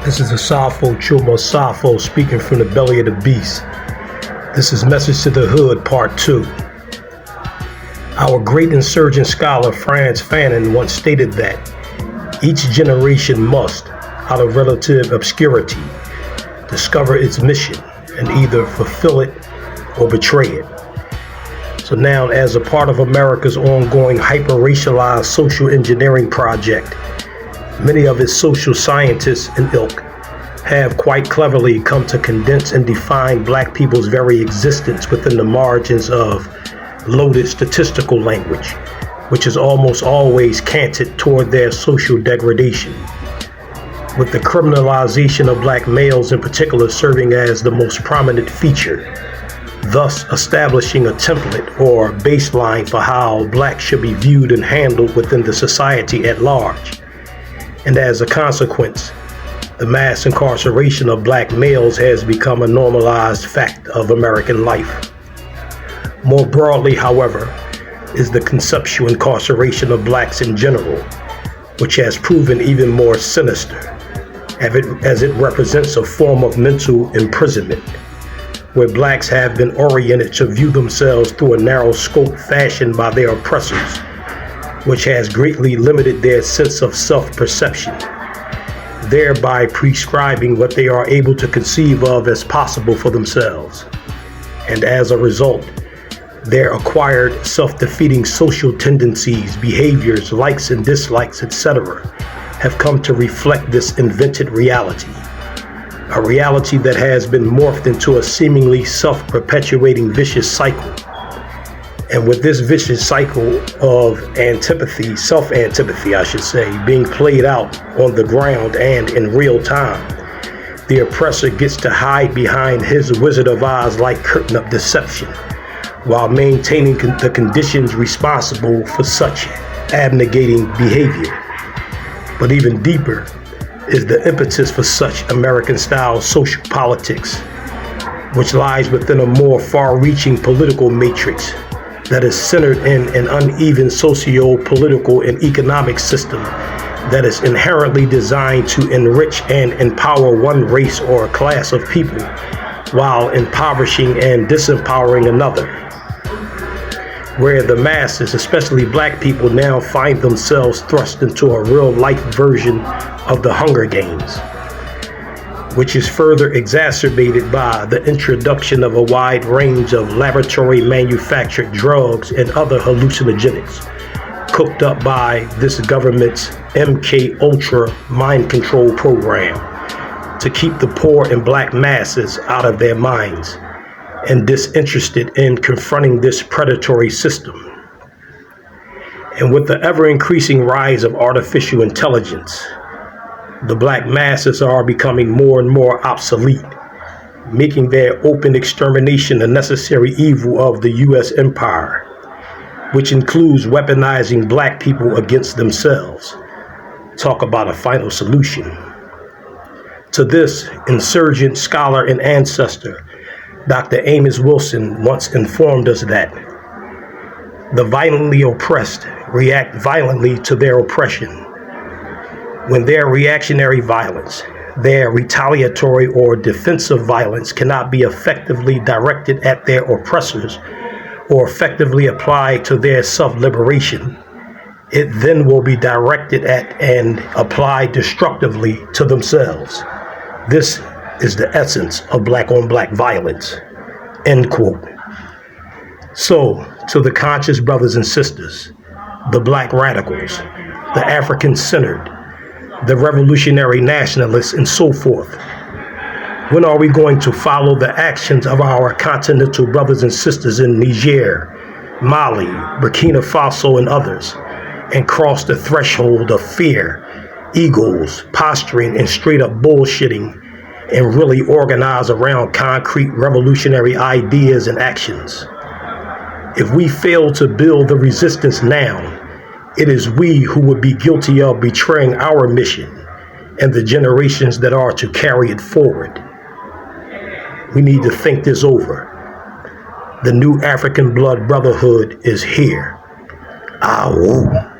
This is Asafo, Chuma, Asafo, speaking from the belly of the beast. This is Message to the Hood, Part 2. Our great insurgent scholar Frantz Fanon once stated that each generation must, out of relative obscurity, discover its mission and either fulfill it or betray it. So now, as a part of America's ongoing hyper-racialized social engineering project, many of its social scientists and ilk have quite cleverly come to condense and define black people's very existence within the margins of loaded statistical language, which is almost always canted toward their social degradation, with the criminalization of black males in particular serving as the most prominent feature, thus establishing a template or baseline for how blacks should be viewed and handled within the society at large. And as a consequence, the mass incarceration of black males has become a normalized fact of American life. More broadly, however, is the conceptual incarceration of blacks in general, which has proven even more sinister, as it represents a form of mental imprisonment, where blacks have been oriented to view themselves through a narrow scope fashioned by their oppressors, which has greatly limited their sense of self-perception, thereby prescribing what they are able to conceive of as possible for themselves. And as a result, their acquired self-defeating social tendencies, behaviors, likes and dislikes, etc., have come to reflect this invented reality, a reality that has been morphed into a seemingly self-perpetuating vicious cycle. And with this vicious cycle of antipathy, self-antipathy, I should say, being played out on the ground and in real time, the oppressor gets to hide behind his Wizard of Oz-like curtain of deception, while maintaining the conditions responsible for such abnegating behavior. But even deeper is the impetus for such American-style social politics, which lies within a more far-reaching political matrix that is centered in an uneven socio-political and economic system that is inherently designed to enrich and empower one race or class of people while impoverishing and disempowering another, where the masses, especially black people, now find themselves thrust into a real-life version of the Hunger Games, which is further exacerbated by the introduction of a wide range of laboratory-manufactured drugs and other hallucinogenics, cooked up by this government's MK Ultra mind control program to keep the poor and black masses out of their minds and disinterested in confronting this predatory system. And with the ever-increasing rise of artificial intelligence, the black masses are becoming more and more obsolete, making their open extermination a necessary evil of the U.S. empire, which includes weaponizing black people against themselves. Talk about a final solution. To this, insurgent scholar and ancestor, Dr. Amos Wilson once informed us that the violently oppressed react violently to their oppression. When their reactionary violence, their retaliatory or defensive violence cannot be effectively directed at their oppressors or effectively applied to their self-liberation, it then will be directed at and applied destructively to themselves. This is the essence of black-on-black violence, end quote. So, to the conscious brothers and sisters, the black radicals, the African-centered, the revolutionary nationalists, and so forth, when are we going to follow the actions of our continental brothers and sisters in Niger, Mali, Burkina Faso, and others, and cross the threshold of fear, egos, posturing, and straight-up bullshitting, and really organize around concrete revolutionary ideas and actions? If we fail to build the resistance now, it is we who would be guilty of betraying our mission and the generations that are to carry it forward. We need to think this over. The new African Blood Brotherhood is here. Awu.